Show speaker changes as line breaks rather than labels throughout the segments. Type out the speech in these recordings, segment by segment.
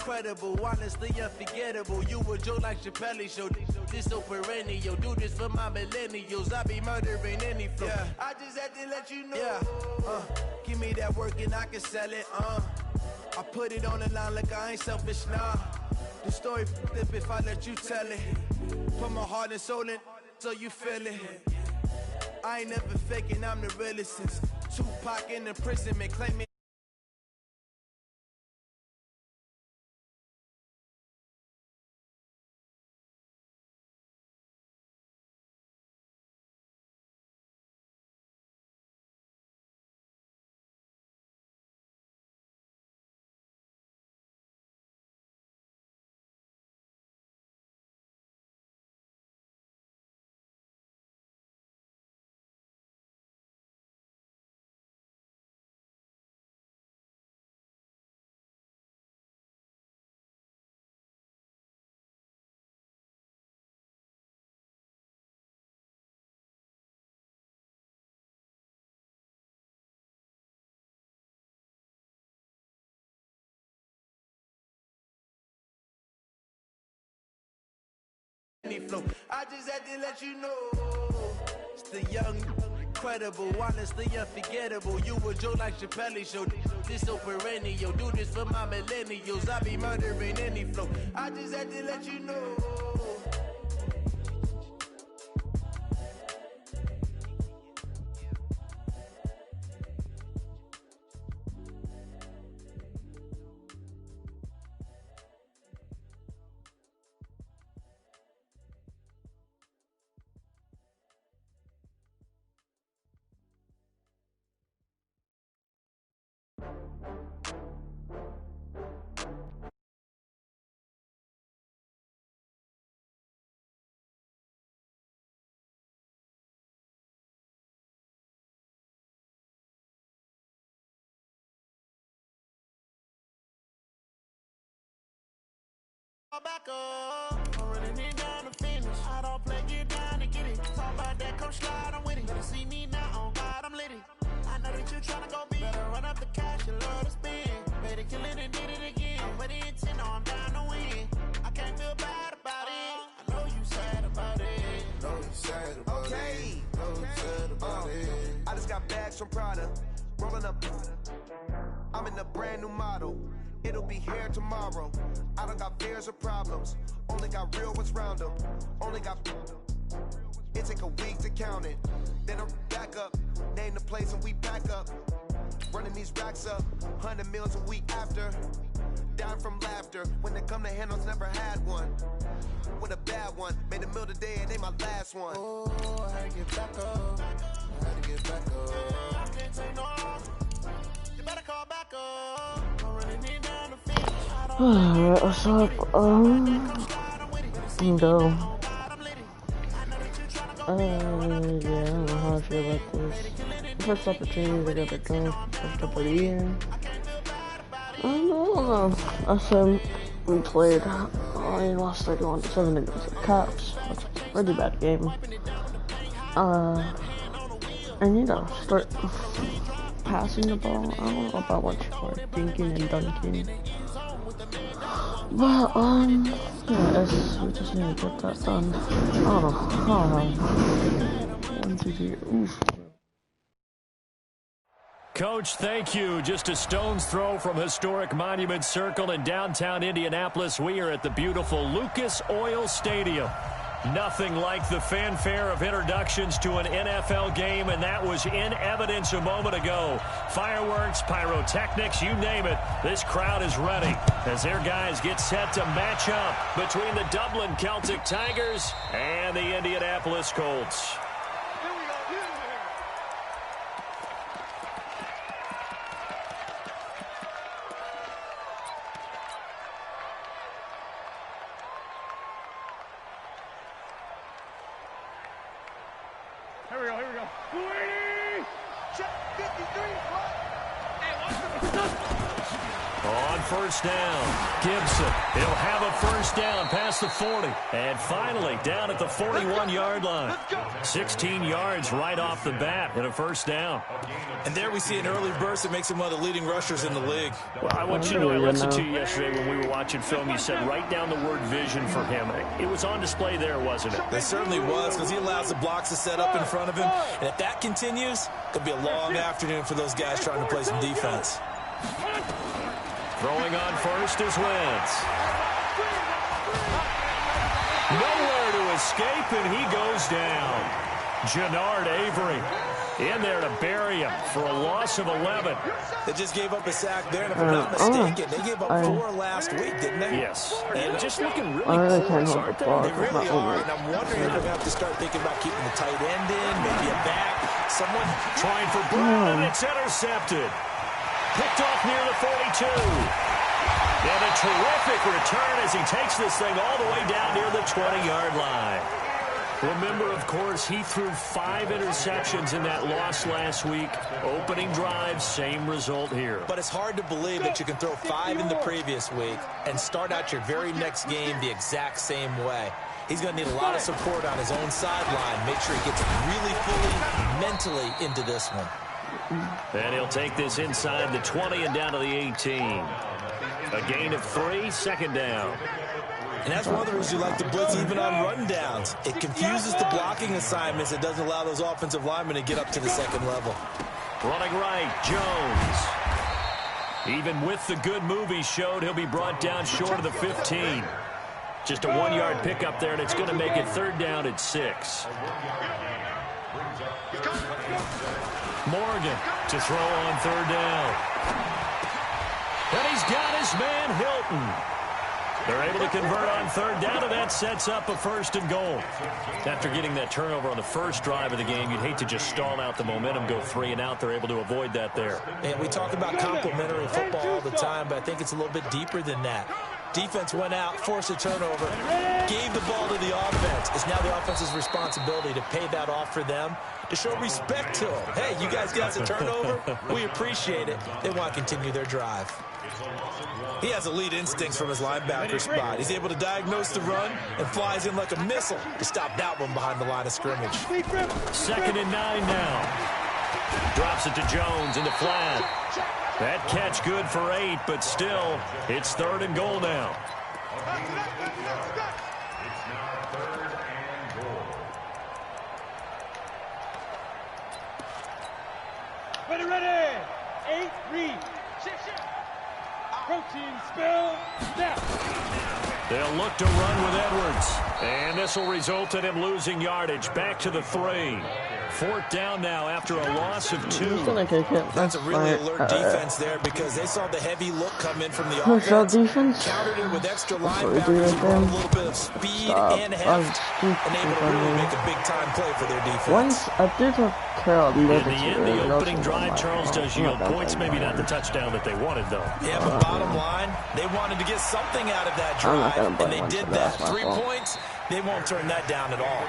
incredible, honestly unforgettable. You a joke like Chappelle show. This so perennial. Do this for my millennials. I be murdering any flow. Yeah. I just had to let you know. Yeah. Give me that work and I can sell it. I put it on the line like I ain't selfish, nah. The story flip if I let you tell it. Put my heart and soul in so you feel it. I ain't never faking, I'm the realest since Tupac in the prison and claiming. Flow. I just had to let you know. It's the young, incredible, honestly unforgettable. You a joke like Chappelle show. This so perennial. Do this for my millennials. I be murdering any flow. I just had to let you know. Back up, I'm running it down to finish. I don't play, get down and get it. Talk about that, come slide, I'm with it. Better see me now, on God, I'm lit it. I know that you tryna go big. Better run up the cash, you love to spend. Better kill it and did it again. I'm with the intent, no, I'm down to win. I can't feel bad about it. I know you sad about it. Know you sad about it. Know you sad about it. I just got bags from Prada, rolling up. I'm in a brand new model. It'll be here tomorrow. I don't got fears or problems. Only got real ones round them. Only got. It take a week to count it. Then I'm back up. Name the place and we back up. Running these racks up. 100 meals a week after. Down from laughter. When they come to handles, never had one. With a bad one. Made a meal today and ain't my last one. Oh, I had to get back up. I had to get back up. I can't take no. You better call back up.
Alright, what's up? Go. Yeah, I don't know how I feel about this. First opportunity to get the go. First up of the year. I don't know. I said we played. We lost 31-7 against the Caps. That's a pretty bad game. And you know, start passing the ball. I don't know about what you are thinking and dunking. But, yeah, we just need to get that done. I don't know. 1, 2, 3, oof.
Coach, thank you. Just a stone's throw from historic Monument Circle in downtown Indianapolis. We are at the beautiful Lucas Oil Stadium. Nothing like the fanfare of introductions to an NFL game, and that was in evidence a moment ago. Fireworks, pyrotechnics, you name it. This crowd is ready as their guys get set to match up between the Dublin Celtic Tigers and the Indianapolis Colts. On first down, Gibson. He'll have a first down past the 40. And finally, down at the 41-yard line. 16 yards right off the bat and a first down.
And there we see an early burst that makes him one of the leading rushers in the league.
Well, I want you to know, I listened to you yesterday when we were watching film. You said write down the word vision for him. It was on display there, wasn't it?
It certainly was, because he allows the blocks to set up in front of him. And if that continues, it could be a long afternoon for those guys trying to play some defense.
Throwing on first is Wentz. Nowhere to escape, and he goes down. Jannard Avery in there to bury him for a loss of 11.
They just gave up a sack there, and if I'm not mistaken, they gave up 4 last week, didn't they?
Yes. And just looking really close, aren't they?
They really are, and I'm wondering if they're going to have to start thinking about keeping the tight end in, maybe a back. Someone
trying for Brown, and it's intercepted. Picked off near the 42. And a terrific return as he takes this thing all the way down near the 20-yard line. Remember, of course, he threw 5 interceptions in that loss last week. Opening drive, same result here.
But it's hard to believe that you can throw 5 in the previous week and start out your very next game the exact same way. He's going to need a lot of support on his own sideline. Make sure he gets really fully mentally into this one.
And he'll take this inside the 20 and down to the 18. A gain of 3, second down.
And that's one of the reasons you like to blitz even on rundowns. It confuses the blocking assignments. It doesn't allow those offensive linemen to get up to the second level.
Running right, Jones. Even with the good move he showed, he'll be brought down short of the 15. Just a 1-yard pickup there, and it's going to make it third down at 6. Morgan to throw on third down. And he's got his man Hilton. They're able to convert on third down, and that sets up a first and goal. After getting that turnover on the first drive of the game, you'd hate to just stall out the momentum, go 3 and out. They're able to avoid that there.
And we talk about complementary football all the time, but I think it's a little bit deeper than that. Defense went out, forced a turnover, gave the ball to the offense. It's now the offense's responsibility to pay that off for them, to show respect to them. Hey, you guys got the turnover? We appreciate it. They want to continue their drive. He has elite instincts from his linebacker spot. He's able to diagnose the run and flies in like a missile to stop that one behind the line of scrimmage.
Second and 9 now. Drops it to Jones in the flat. That catch good for 8, but still, it's third and goal now.
Ready. 8, read. Shift. Protein spill, snap.
They'll look to run with Edwards. And this will result in him losing yardage. Back to the 3. Fourth down now after a loss of 2.
That's a really alert defense there because they saw the heavy look come in from the offense. Countered it with extra linebackers who brought a little bit of speed and heft. And able to really make a big-time play for their defense.
In the end, the opening drive, Charles, does yield points. Maybe not the touchdown that they wanted, though.
Yeah, but bottom line, they wanted to get something out of that drive, and they did that. 3 points, they won't turn that down at all.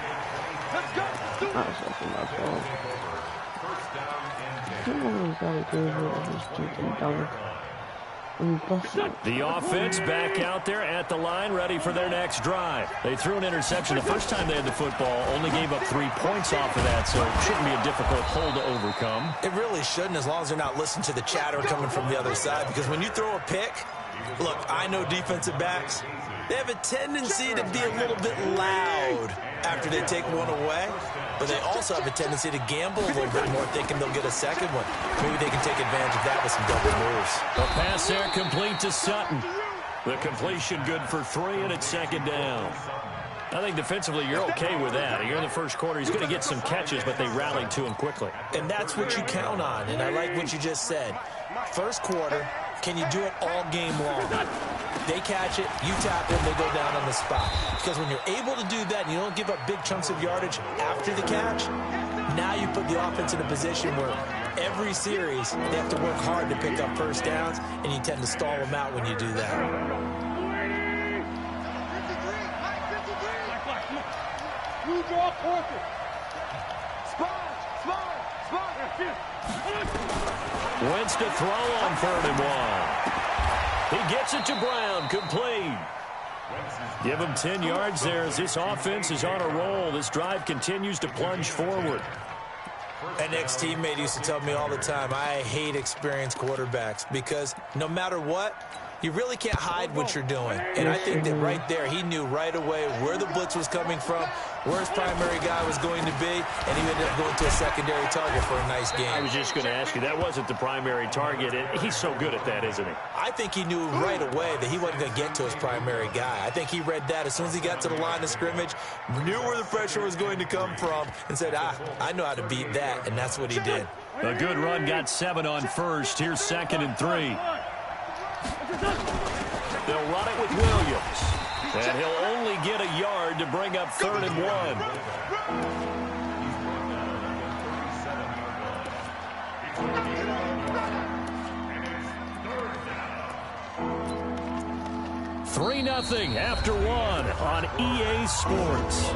The offense back out there at the line, ready for their next drive. They threw an interception the first time they had the football, only gave up 3 points off of that, so it shouldn't be a difficult hole to overcome.
It really shouldn't, as long as they're not listening to the chatter coming from the other side, because when you throw a pick, look, I know defensive backs, they have a tendency to be a little bit loud after they take one away, but they also have a tendency to gamble a little bit more, thinking they'll get a second one. Maybe they can take advantage of that with some double moves.
A pass there complete to Sutton. The completion good for 3, and it's second down. I think defensively you're okay with that. You're in the first quarter. He's going to get some catches, but they rallied to him quickly.
And that's what you count on, and I like what you just said. First quarter, can you do it all game long? They catch it, you tap it, they go down on the spot. Because when you're able to do that and you don't give up big chunks of yardage after the catch, now you put the offense in a position where every series they have to work hard to pick up first downs, and you tend to stall them out when you do that.
You draw quarter. Spot.
Wentz to throw on 3rd and 1. He gets it to Brown, complete. Give him 10 yards there as this offense is on a roll. This drive continues to plunge forward.
An ex-teammate used to tell me all the time, I hate experienced quarterbacks because no matter what, you really can't hide what you're doing. And I think that right there, he knew right away where the blitz was coming from, where his primary guy was going to be, and he ended up going to a secondary target for a nice game.
I was just going to ask you, that wasn't the primary target. He's so good at that, isn't he?
I think he knew right away that he wasn't going to get to his primary guy. I think he read that as soon as he got to the line of scrimmage, knew where the pressure was going to come from, and said, I know how to beat that, and that's what he did.
A good run got 7 on first. Here's 2nd and 3. They'll run it with Williams. And he'll only get a yard to bring up 3rd and 1. 3-0 after 1 on EA Sports.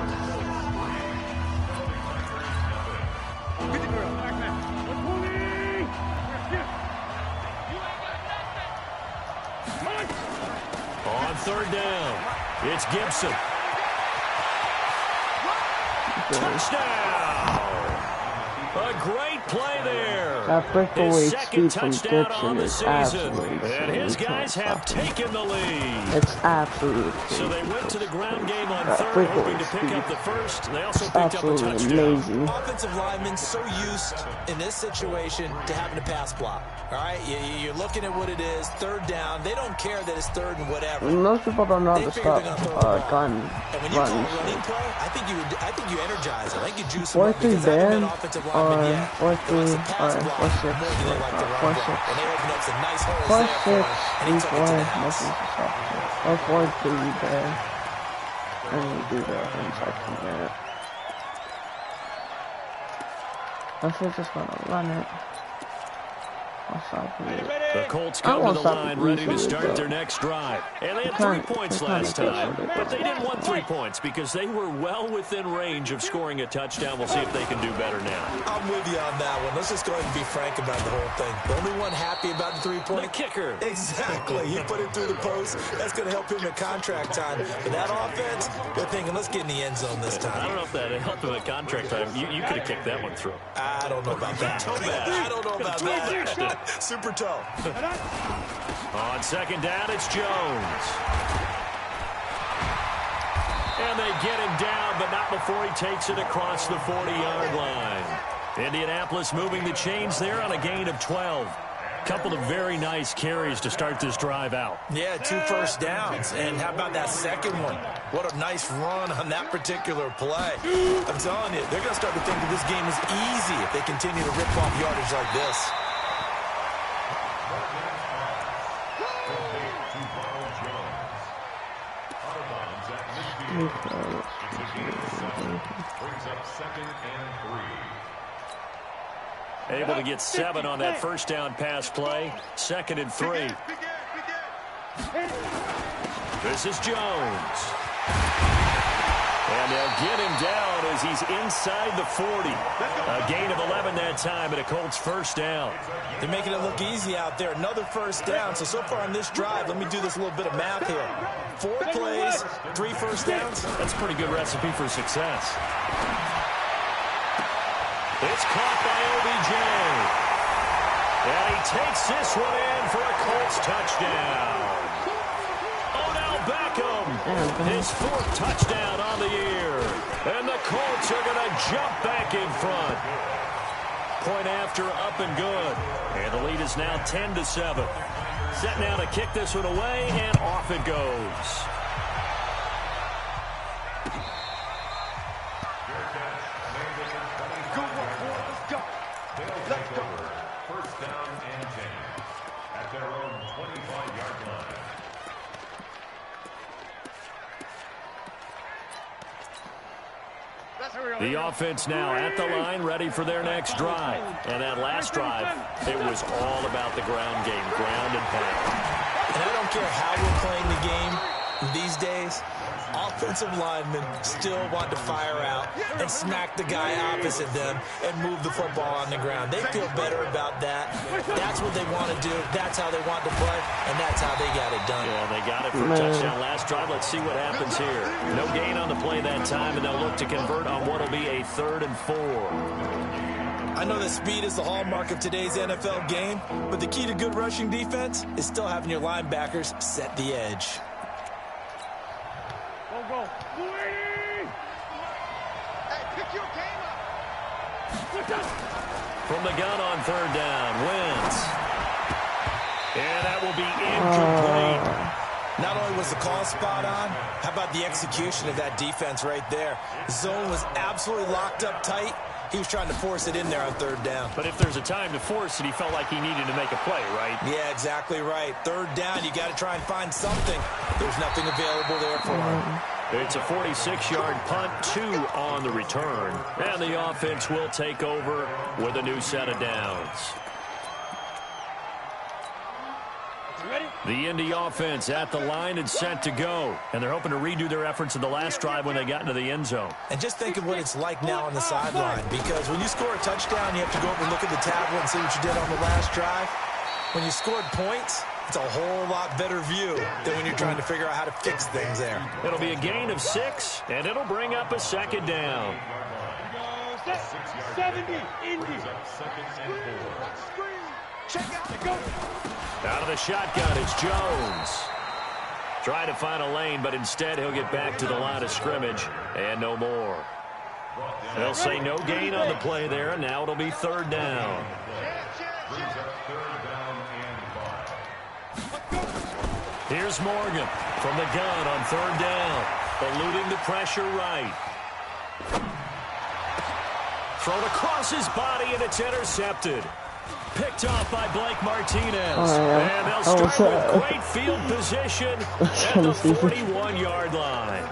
On 3rd down, it's Gibson. Touchdown! A great play there.
That breakaway
His 2nd
speed from
touchdown on
Gibson
the
is
season.
absolutely
And his guys have taken the lead.
It's absolutely
So they went to the ground game on
that
3rd, hoping to
breakaway
pick up
speed.
the first. They also
It's
picked up a
absolutely
touchdown.
amazing.
Offensive linemen so used in this situation to having to pass block. All right, you're looking at what it is, 3rd down. They don't care that it's 3rd and whatever.
Most people don't know how
They
to
figure
stop
they're gonna throw the ball.
gun
And when you call a
runs.
running play, I think you energize it. I think you juice them up
4-3
because I haven't been
band
offensive
or
lineman yet.
4-3
They like to pass
or
block
4-6
more than they like to run
4-6
block. And they open up some nice holes
4-6
there for him, and he took it to the house.
or 4-3 there. And we do that in second minute. I should just gonna run it.
The Colts come to the line ready to start their next drive. And they had 3 points last time, but they didn't want 3 points because they were well within range of scoring a touchdown. We'll see if they can do better now.
I'm with you on that one. Let's just go ahead and be frank about the whole thing. The only one happy about the 3-point?
The kicker.
Exactly. He put it through the post. That's going to help him at contract time. But that offense, they're thinking, let's get in the end zone this time.
I don't know if that helped him at contract time. You could have kicked that one through.
I don't know about that. I don't know about that. Super toe.
On 2nd down, it's Jones. And they get him down, but not before he takes it across the 40-yard line. Indianapolis moving the chains there on a gain of 12. Couple of very nice carries to start this drive out.
Yeah, 2 first downs. And how about that second one? What a nice run on that particular play. I'm telling you, they're going to start to think that this game is easy if they continue to rip off yardage like this.
Brings up 2nd and 3.
Able to get 7 on that first down pass play. 2nd and 3. This is Jones. And they'll get him down as he's inside the 40. A gain of 11 that time and a Colts first down.
They're making it look easy out there. Another first down. So far on this drive, let me do this little bit of math here. 4 plays, 3 first downs.
That's a pretty good recipe for success. It's caught by OBJ. And he takes this one in for a Colts touchdown. Odell Beckham, his 4th touchdown on the year. And the Colts are going to jump back in front. Point after, up and good. And the lead is now 10-7. Set now to kick this one away, and off it goes.
First down and 10 at their own 25-yard line.
The offense now at the line, ready for their next drive. And that last drive, it was all about the ground game, ground and pound.
And I don't care how we're playing the game, These days, offensive linemen still want to fire out and smack the guy opposite them and move the football on the ground. They feel better about that. That's what they want to do. That's how they want to play, and that's how they got it done.
Yeah, they got it for a touchdown last drive. Let's see what happens here. No gain on the play that time, and they'll look to convert on what will be a 3rd and 4.
I know that speed is the hallmark of today's NFL game, but the key to good rushing defense is still having your linebackers set the edge.
Go. Hey, pick your game up.
From the gun on 3rd down, Wentz. And that will be incomplete.
Not only was the call spot on, how about the execution of that defense right there? The zone was absolutely locked up tight. He was trying to force it in there on 3rd down.
But if there's a time to force it, he felt like he needed to make a play, right?
Yeah, exactly right. 3rd down, you got to try and find something. There's nothing available there for him.
It's a 46-yard punt, 2 on the return. And the offense will take over with a new set of downs. The Indy offense at the line and set to go. And they're hoping to redo their efforts in the last drive when they got into the end zone.
And just think of what it's like now on the sideline. Because when you score a touchdown, you have to go over and look at the tablet and see what you did on the last drive. When you scored points, it's a whole lot better view than when you're trying to figure out how to fix things there.
It'll be a gain of 6, and it'll bring up a 2nd down.
70, Indy. Check out, go.
Out of the shotgun, it's Jones. Trying to find a lane, but instead he'll get back to the line of scrimmage, and no more. They'll say no gain on the play there, and now it'll be 3rd down. Here's Morgan from the gun on 3rd down, eluding the pressure right. Thrown across his body, and it's intercepted. Picked off by Blake Martinez. And they'll start with great field position at the 41-yard line.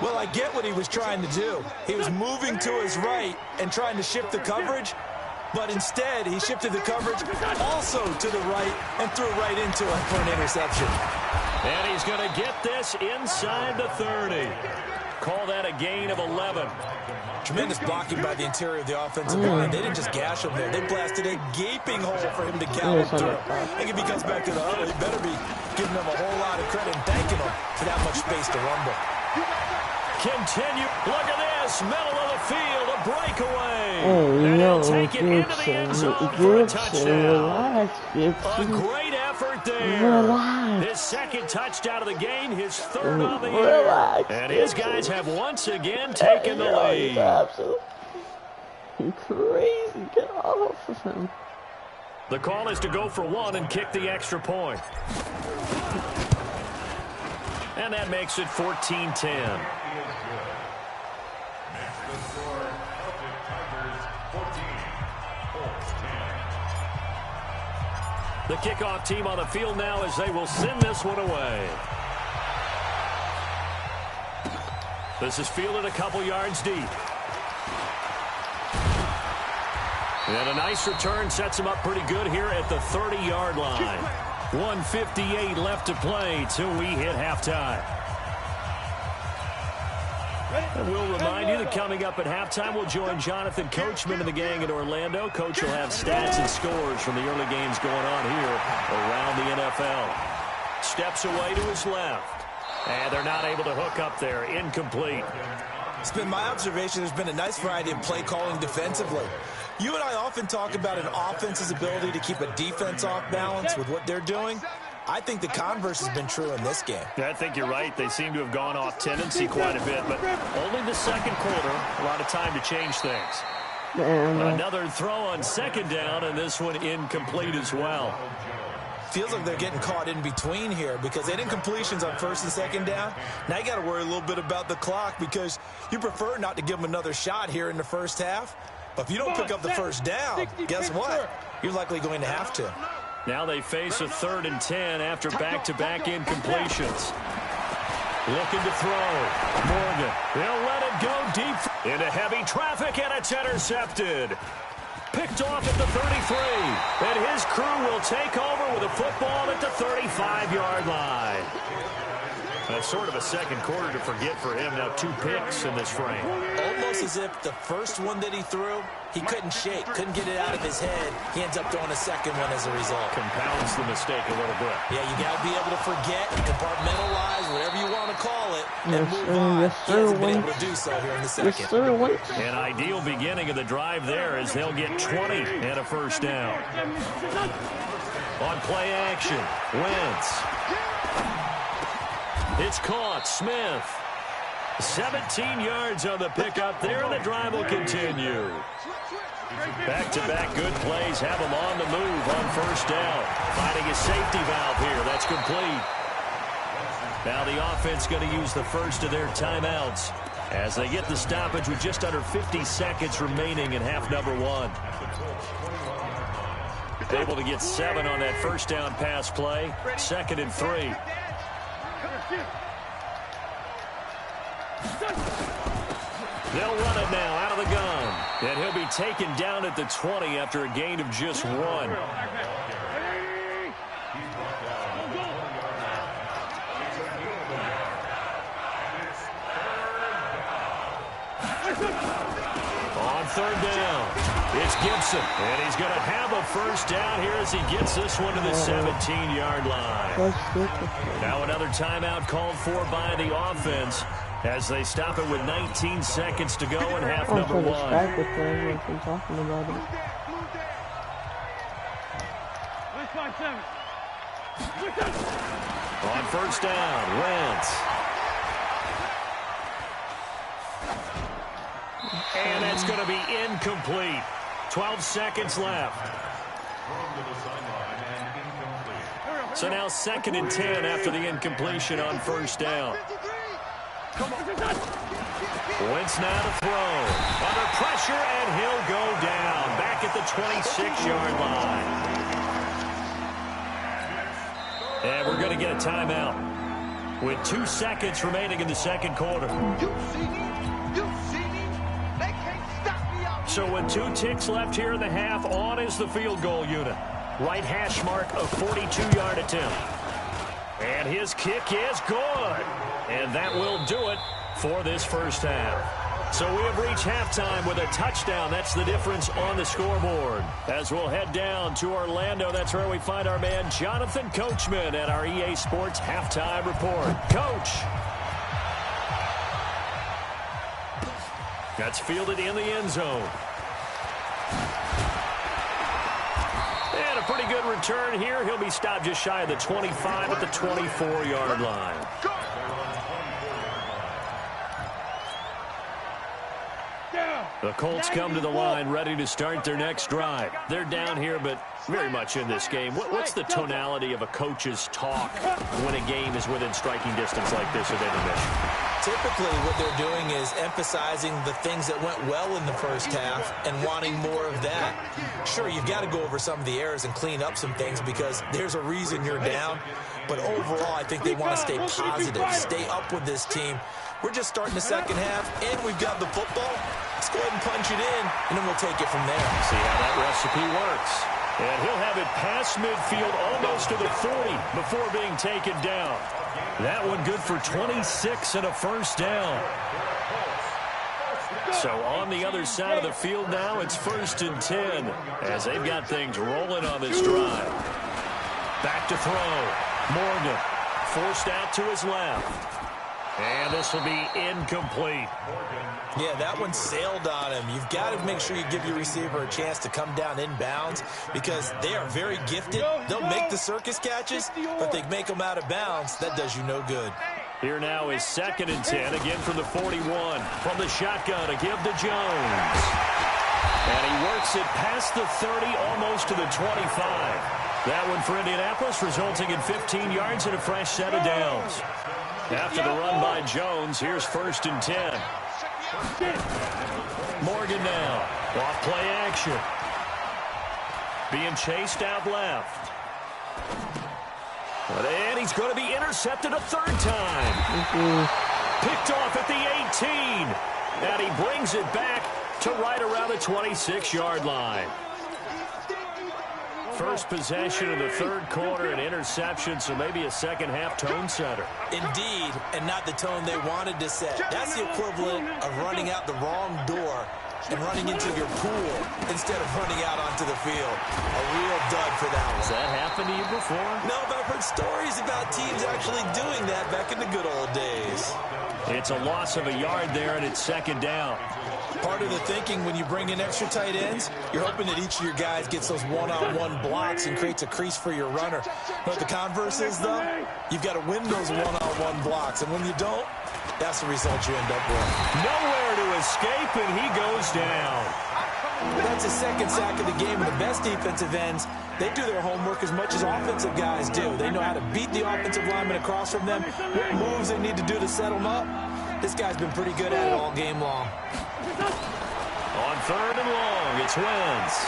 Well, I get what he was trying to do. He was moving to his right and trying to shift the coverage, but instead he shifted the coverage also to the right and threw right into it for an interception.
And he's going to get this inside the 30. Call that a gain of 11.
Tremendous blocking by the interior of the offensive line. They didn't just gash him there. They blasted a gaping hole for him to gallop through. I think if he comes back to the huddle, he better be giving them a whole lot of credit and thanking them for that much space to rumble.
Continue. Look at this. Middle of the field. A breakaway.
And
he'll take it into the end zone for a touchdown. A great effort there. His 2nd touchdown of the game. His 3rd of the year. And his guys have once again taken the lead.
Absolutely crazy. Get off of him.
The call is to go for 1 and kick the extra point. And that makes it 14-10. The kickoff team on the field now as they will send this one away. This is fielded a couple yards deep. And a nice return sets him up pretty good here at the 30-yard line. 1:58 left to play till we hit halftime. And we'll remind you that coming up at halftime, we'll join Jonathan Coachman and the gang in Orlando. Coach will have stats and scores from the early games going on here around the NFL. Steps away to his left. And they're not able to hook up there. Incomplete.
It's been my observation there's been a nice variety of play calling defensively. You and I often talk about an offense's ability to keep a defense off balance with what they're doing. I think the converse has been true in this game.
Yeah, I think you're right. They seem to have gone off tendency quite a bit, but only the 2nd quarter. A lot of time to change things. Another throw on 2nd down, and this one incomplete as well.
Feels like they're getting caught in between here because they didn't completions on 1st and 2nd down. Now you got to worry a little bit about the clock because you prefer not to give them another shot here in the 1st half. But if you don't pick up the 1st down, guess what? You're likely going to have to.
Now they face a 3rd and 10 after back-to-back incompletions. Looking to throw. Morgan. He'll let it go deep into heavy traffic, and it's intercepted. Picked off at the 33. And his crew will take over with a football at the 35-yard line. That's sort of a second quarter to forget for him. Now 2 picks in this frame.
Almost as if the first one that he threw, he couldn't shake, couldn't get it out of his head. He ends up throwing a second one as a result.
Compounds the mistake a little bit.
Yeah, you got to be able to forget, compartmentalize, whatever you want to call it, and
Yes,
move
sir.
on.
Yes,
He hasn't
sir,
been able
Wentz.
to do so here in the second.
Yes, sir, Wentz.
An ideal beginning of the drive there as they'll get 20 and a first down. On play action, Wentz. It's caught. Smith. 17 yards on the pickup there, and the drive will continue. Back-to-back good plays have them on the move on first down. Finding a safety valve here. That's complete. Now the offense going to use the first of their timeouts as they get the stoppage with just under 50 seconds remaining in half number 1. Able to get 7 on that first down pass play. 2nd and 3. They'll run it now out of the gun. And he'll be taken down at the 20 after a gain of just 1. On third down, it's Gibson. And he's going to have a first down here as he gets this one to the 17-yard line. Now another timeout called for by the offense as they stop it with 19 seconds to go in half number 1.
Talking about it.
On first down, Wentz. And it's going to be incomplete. 12 seconds left. So now 2nd and 10 after the incompletion on first down. Wentz now to throw. Under pressure, and he'll go down. Back at the 26-yard line. And we're going to get a timeout with 2 seconds remaining in the second quarter. So with 2 ticks left here in the half, on is the field goal unit. Right hash mark, a 42-yard attempt. And his kick is good. And that will do it for this first half. So we have reached halftime with a touchdown. That's the difference on the scoreboard. As we'll head down to Orlando, that's where we find our man Jonathan Coachman at our EA Sports Halftime Report. Coach. That's fielded in the end zone. And a pretty good return here. He'll be stopped just shy of the 25 at the 24-yard line. The Colts come to the line ready to start their next drive. They're down here, but very much in this game. What's the tonality of a coach's talk when a game is within striking distance like this at intermission?
Typically, what they're doing is emphasizing the things that went well in the first half and wanting more of that. Sure, you've got to go over some of the errors and clean up some things because there's a reason you're down. But overall, I think they want to stay positive, stay up with this team. We're just starting the second half, and we've got the football. Let's go ahead and punch it in, and then we'll take it from there.
See how that recipe works. And he'll have it past midfield almost to the 40 before being taken down. That one good for 26 and a first down. So on the other side of the field now, it's 1st and 10 as they've got things rolling on this drive. Back to throw. Morgan forced out to his left. And this will be incomplete.
Yeah, that one sailed on him. You've got to make sure you give your receiver a chance to come down inbounds because they are very gifted. They'll make the circus catches, but they make them out of bounds. That does you no good.
Here now is 2nd and 10, again from the 41. From the shotgun to give to Jones. And he works it past the 30, almost to the 25. That one for Indianapolis, resulting in 15 yards and a fresh set of downs. After the run by Jones, here's 1st and 10. Morgan now, off play action. Being chased out left. And he's going to be intercepted a 3rd time. Picked off at the 18. And he brings it back to right around the 26-yard line. first possession of the third quarter, an interception, so maybe a second-half tone setter.
Indeed, and not the tone they wanted to set. That's the equivalent of running out the wrong door and running into your pool instead of running out onto the field. A real dud for that one.
Has that happened to you before?
No, but I've heard stories about teams actually doing that back in the good old days.
It's a loss of a yard there, and it's second down.
Part of the thinking when you bring in extra tight ends, you're hoping that each of your guys gets those one-on-one blocks and creates a crease for your runner. But the converse is, though, you've got to win those one-on-one blocks. And when you don't, that's the result you end up with.
Nowhere to escape, and he goes down.
That's his second sack of the game. And the best defensive ends, they do their homework as much as offensive guys do. They know how to beat the offensive lineman across from them, what moves they need to do to set them up. This guy's been pretty good at it all game long.
On third and long, it's Wentz.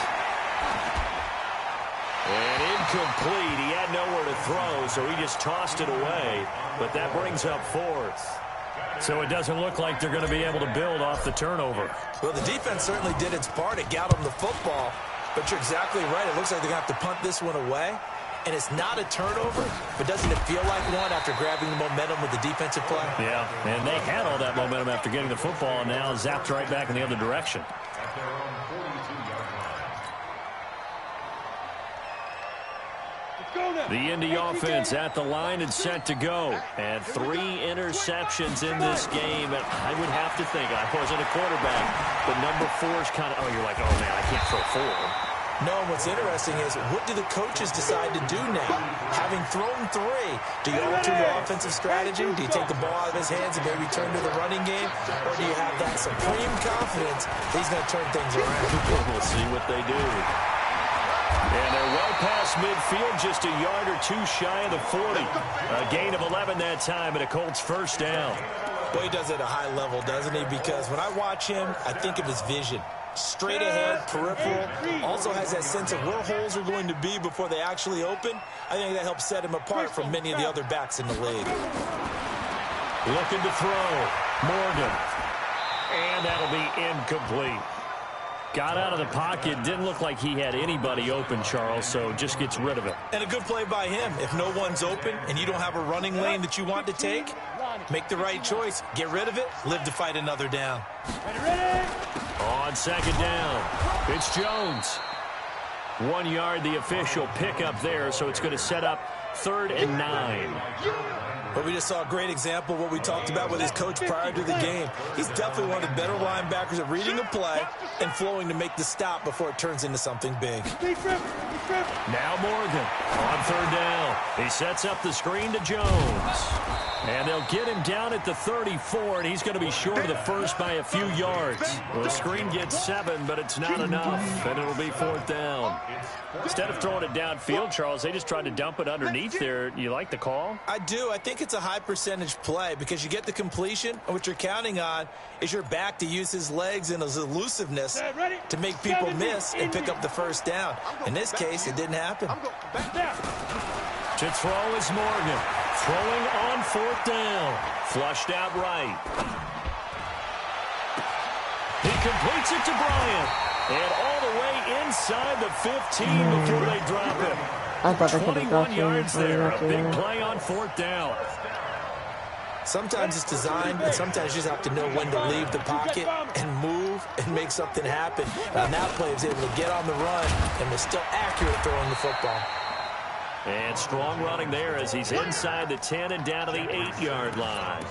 And incomplete. He had nowhere to throw, so he just tossed it away. But that brings up fourth. So it doesn't look like they're going to be able to build off the turnover.
Well, the defense certainly did its part. It got them the football. But you're exactly right. It looks like they're going to have to punt this one away. And it's not a turnover, but doesn't it feel like one after grabbing the momentum with the defensive play?
Yeah, and they had all that momentum after getting the football, and now zapped right back in the other direction. The Indy offense at the line and set to go. And 3 interceptions in this game. And I would have to think, I wasn't a quarterback, but number 4 is kind of, you're like, oh, man, I can't throw 4.
No, and what's interesting is, what do the coaches decide to do now? Having thrown 3, do you alter your offensive strategy? Do you take the ball out of his hands and maybe turn to the running game? Or do you have that supreme confidence that he's going to turn things around?
We'll see what they do. And they're well past midfield, just a yard or 2 shy of the 40. A gain of 11 that time, and a Colts first down.
Well, he does it at a high level, doesn't he? Because when I watch him, I think of his vision. Straight ahead, peripheral, also has that sense of where holes are going to be before they actually open. I think that helps set him apart from many of the other backs in the league.
Looking to throw. Morgan. And that'll be incomplete. Got out of the pocket. Didn't look like he had anybody open, Charles, so just gets rid of it.
And a good play by him. If no one's open and you don't have a running lane that you want to take, make the right choice. Get rid of it. Live to fight another down.
On second down, it's Jones. 1 yard, the official pickup there, so it's going to set up 3rd and 9.
But we just saw a great example of what we talked about with his coach prior to the game. He's definitely one of the better linebackers at reading a play and flowing to make the stop before it turns into something big.
Now Morgan on 3rd down. He sets up the screen to Jones. And they'll get him down at the 34, and he's going to be short of the first by a few yards. Well, the screen gets 7, but it's not enough, and it'll be 4th down. Instead of throwing it downfield, Charles, they just tried to dump it underneath there. You like the call?
I do. I think it's a high-percentage play because you get the completion, and what you're counting on is your back to use his legs and his elusiveness to make people miss and pick up the first down. In this case, it didn't happen.
To throw is Morgan. Throwing on 4th down. Flushed out right. He completes it to Bryant. And all the way inside the 15 before they drop him.
I thought they could have
21 yards there. A big play on 4th down.
Sometimes it's designed, and sometimes you just have to know when to leave the pocket and move and make something happen. On that play, he was able to get on the run and was still accurate throwing the football.
And strong running there as he's inside the 10 and down to the 8-yard line.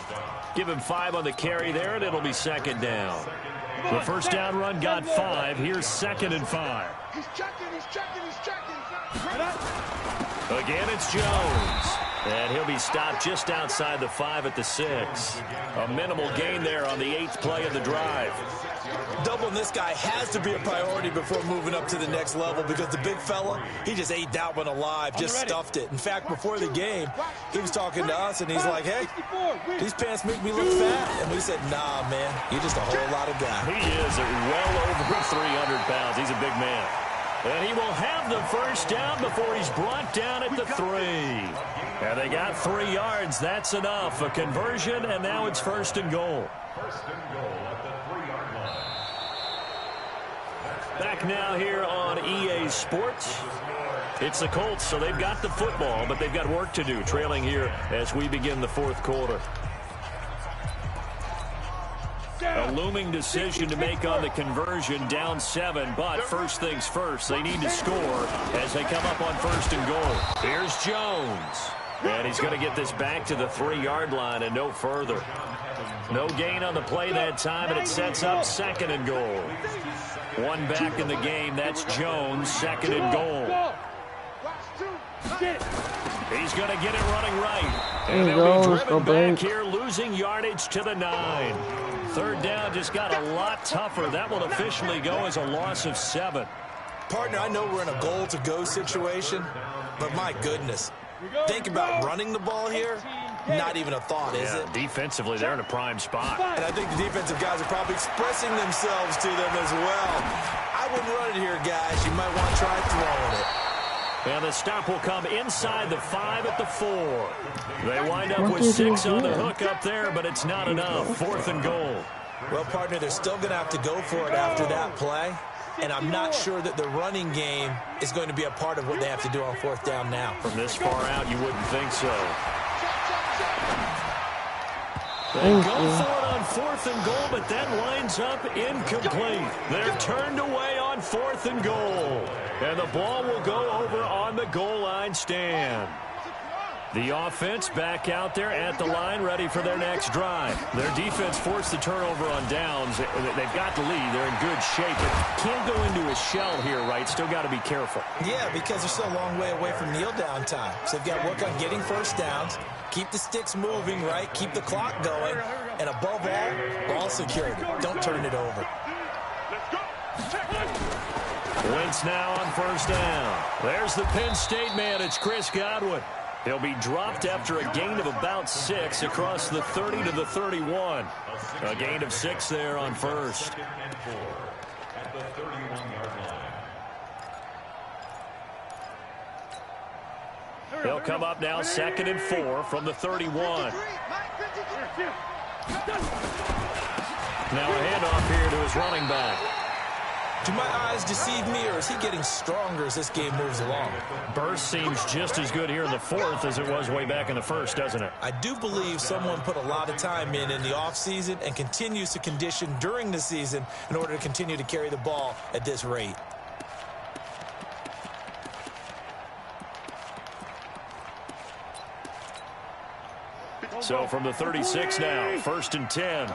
Give him 5 on the carry there, and it'll be 2nd down. The first down run got 5. Here's 2nd and 5.
He's checking.
Again, it's Jones. And he'll be stopped just outside the 5 at the 6. A minimal gain there on the 8th play of the drive.
Doubling this guy has to be a priority before moving up to the next level because the big fella, he just ate that one alive, just stuffed it. In fact, before the game, he was talking to us, and he's like, hey, these pants make me look fat. And we said, nah, man, you're just a whole lot of guy.
He is at well over 300 pounds. He's a big man. And he will have the first down before he's brought down at the 3. And they got 3 yards. That's enough. A conversion, and now it's 1st and goal.
1st and goal at the 3-yard line.
Back now here on EA Sports. It's the Colts, so they've got the football, but they've got work to do, trailing here as we begin the fourth quarter. A looming decision to make on the conversion, down 7, but first things first, they need to score as they come up on 1st and goal. Here's Jones, and he's going to get this back to the 3-yard line and no further. No gain on the play that time, and it sets up 2nd and goal. One back in the game, that's Jones, 2nd and goal. He's going to get it running right. And they'll be driven back here, losing yardage to the 9. 3rd down just got a lot tougher. That will officially go as a loss of 7.
Partner, I know we're in a goal-to-go situation, but my goodness. Think about running the ball here. Not even a thought, is it?
Defensively, they're in a prime spot.
And I think the defensive guys are probably expressing themselves to them as well. I wouldn't run it here, guys. You might want to try throwing it.
And the stop will come inside the 5 at the 4. They wind up with 6 on the hook up there, but it's not enough. 4th and goal.
Well, partner, they're still going to have to go for it after that play. And I'm not sure that the running game is going to be a part of what they have to do on 4th down now.
From this far out, you wouldn't think so. They go for it on 4th and goal, but that lines up incomplete. They're turned away on 4th and goal. And the ball will go over on the goal line stand. The offense back out there at the line, ready for their next drive. Their defense forced the turnover on downs. They've got the lead. They're in good shape. But can't go into a shell here, right? Still got to be careful.
Yeah, because they're still a long way away from kneel down time. So they've got to work on getting first downs, keep the sticks moving, right? Keep the clock going. And above all, ball security. Don't turn it over.
Wentz now on 1st down. There's the Penn State man. It's Chris Godwin. He'll be dropped after a gain of about 6 across the 30 to the 31. A gain of 6 there on 1st. They'll come up now 2nd and 4 from the 31. Now a handoff here to his running back.
Do my eyes deceive me, or is he getting stronger as this game moves along?
Burst seems just as good here in the 4th as it was way back in the 1st, doesn't it?
I do believe someone put a lot of time in the offseason and continues to condition during the season in order to continue to carry the ball at this rate.
So from the 36 now, 1st and 10.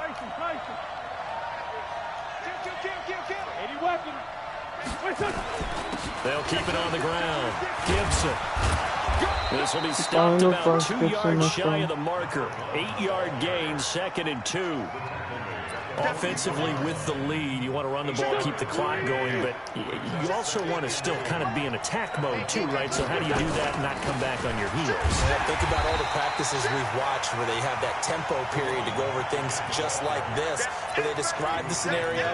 They'll keep it on the ground. Gibson. This will be stopped about 2 yards shy of the marker. 8-yard gain, 2nd and 2. Offensively with the lead, you want to run the ball, keep the clock going, but you also want to still kind of be in attack mode too, right? So how do you do that and not come back on your heels?
Yeah, think about all the practices we've watched where they have that tempo period to go over things just like this, where they describe the scenario,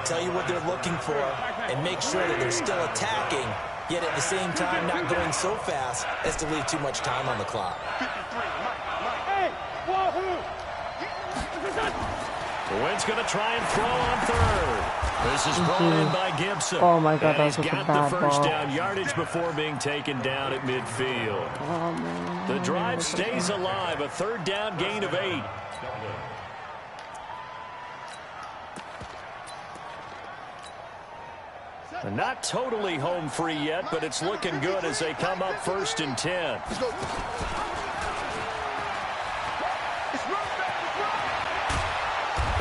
tell you what they're looking for, and make sure that they're still attacking, yet at the same time not going so fast as to leave too much time on the clock.
Wentz going to try and throw on 3rd. This is brought in by Gibson.
Oh my God,
and he's
that was
got
a bad
the first
ball.
down yardage before being taken down at midfield.
Oh, man.
The drive stays alive. A 3rd down gain of 8. Not totally home free yet, but it's looking good as they come up 1st and 10.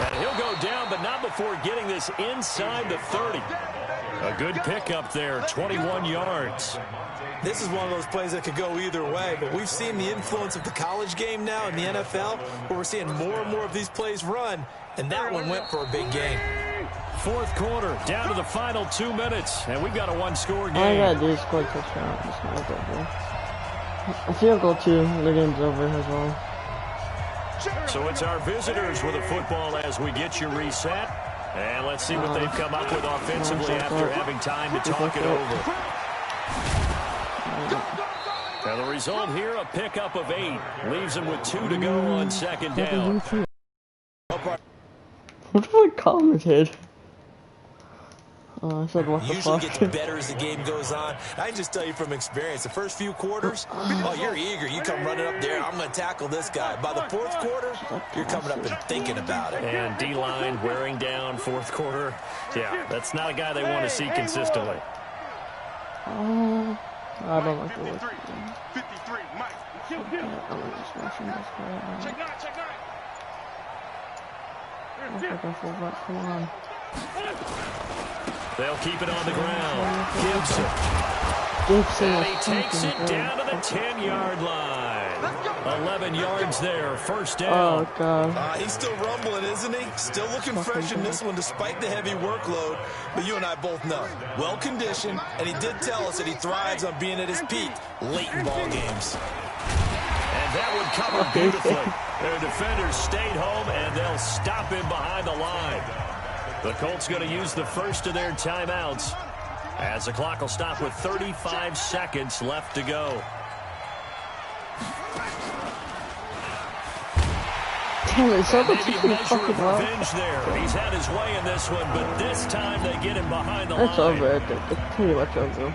And he'll go down, but not before getting this inside the 30. A good pickup there, 21 yards.
This is one of those plays that could go either way, but we've seen the influence of the college game now in the NFL, where we're seeing more and more of these plays run, and that one went for a big gain.
4th quarter, down to the final 2 minutes, and we've got a 1-score game.
All I gotta do is score a touchdown. It's not good, bro. A field goal too. The game's over as well.
So it's our visitors with the football as we get you reset. And let's see what they've come up with offensively after having time to talk it over. Now the result here, a pickup of 8. Leaves them with 2 to go on 2nd down.
What do I commented? I said what the
Usually
fuck.
gets better as the game goes on. I can just tell you from experience, the first few quarters, oh, you're eager. You come running up there, I'm going to tackle this guy. By the fourth quarter, you're coming up and thinking about it.
And D-line wearing down fourth quarter. Yeah, that's not a guy they want to see consistently.
I don't like the way.
53, Mike.
I'm just watching this guy.
Check nine, check nine.
Come on.
They'll keep it on the ground. Gibson. And he takes it down to the 10-yard line. 11 yards there, first down.
Oh, God.
He's still rumbling, isn't he? Still looking fresh in this one despite the heavy workload. But you and I both know, well-conditioned, and he did tell us that he thrives on being at his peak late in ball games.
And that would cover beautifully. Their defenders stayed home, and they'll stop him behind the line. The Colts going to use the first of their timeouts as the clock will stop with 35 seconds left to go.
Damn it, Celtic's
Maybe a
pretty
measure
fucking
of
well.
revenge there. He's had his way in this one, but this time they get him behind the
That's
line.
over, I think. It's pretty much over.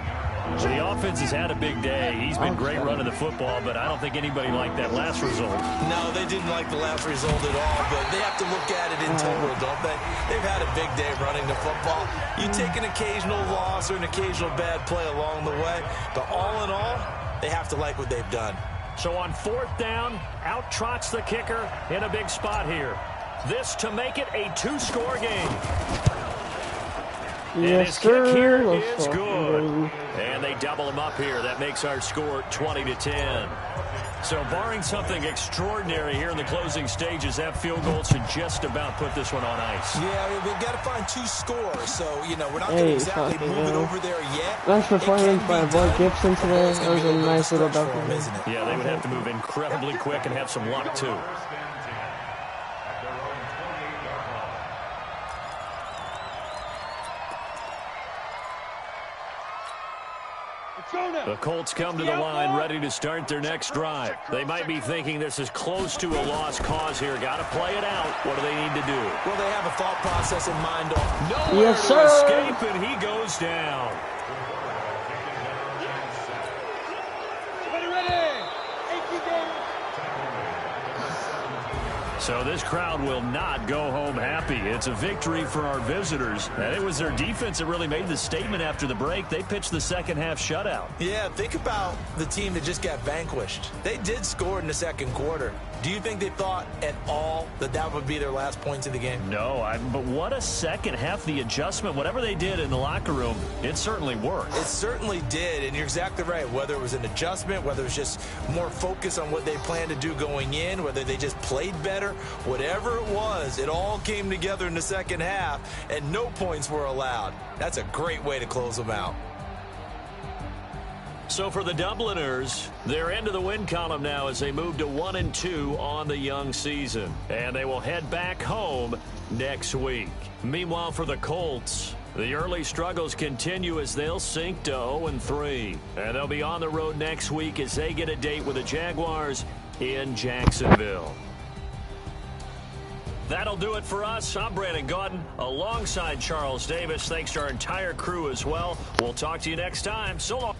So the offense has had a big day. He's been great running the football, but I don't think anybody liked that last result.
No, they didn't like the last result at all, but they have to look at it in total, don't they? They've had a big day running the football. You take an occasional loss or an occasional bad play along the way, but all in all, they have to like what they've done.
So on fourth down, out trots the kicker in a big spot here. This to make it a two-score game.
Yes, sir.
Here
Let's
is good.
go.
And they double him up here. That makes our score 20-10. So barring something extraordinary here in the closing stages, that field goal should just about put this one on ice.
Yeah, we've got to find two scores, so, you know, we're not going to exactly move it over there yet.
Nice performance by boy Gibson today. That was a nice little double.
Isn't it?
Yeah, they would have to move incredibly quick and have some luck, too. The Colts come to the line ready to start their next drive. They might be thinking this is close to a lost cause here. Got to play it out. What do they need to do?
Well, they have a thought process in mind.
Nowhere
Yes,
to
sir.
escape, and he goes down.
Everybody ready? 18 games.
So this crowd will not go home happy. It's a victory for our visitors. And it was their defense that really made the statement after the break. They pitched the second half shutout.
Yeah, think about the team that just got vanquished. They did score in the second quarter. Do you think they thought at all that that would be their last points of the game?
No, but what a second half. The adjustment, whatever they did in the locker room, it certainly worked.
It certainly did, and you're exactly right. Whether it was an adjustment, whether it was just more focus on what they planned to do going in, whether they just played better, whatever it was, it all came together in the second half, and no points were allowed. That's a great way to close them out.
So for the Dubliners, they're into the win column now as they move to 1-2 on the young season. And they will head back home next week. Meanwhile, for the Colts, the early struggles continue as they'll sink to 0-3. And they'll be on the road next week as they get a date with the Jaguars in Jacksonville. That'll do it for us. I'm Brandon Gaudin alongside Charles Davis. Thanks to our entire crew as well. We'll talk to you next time. So long.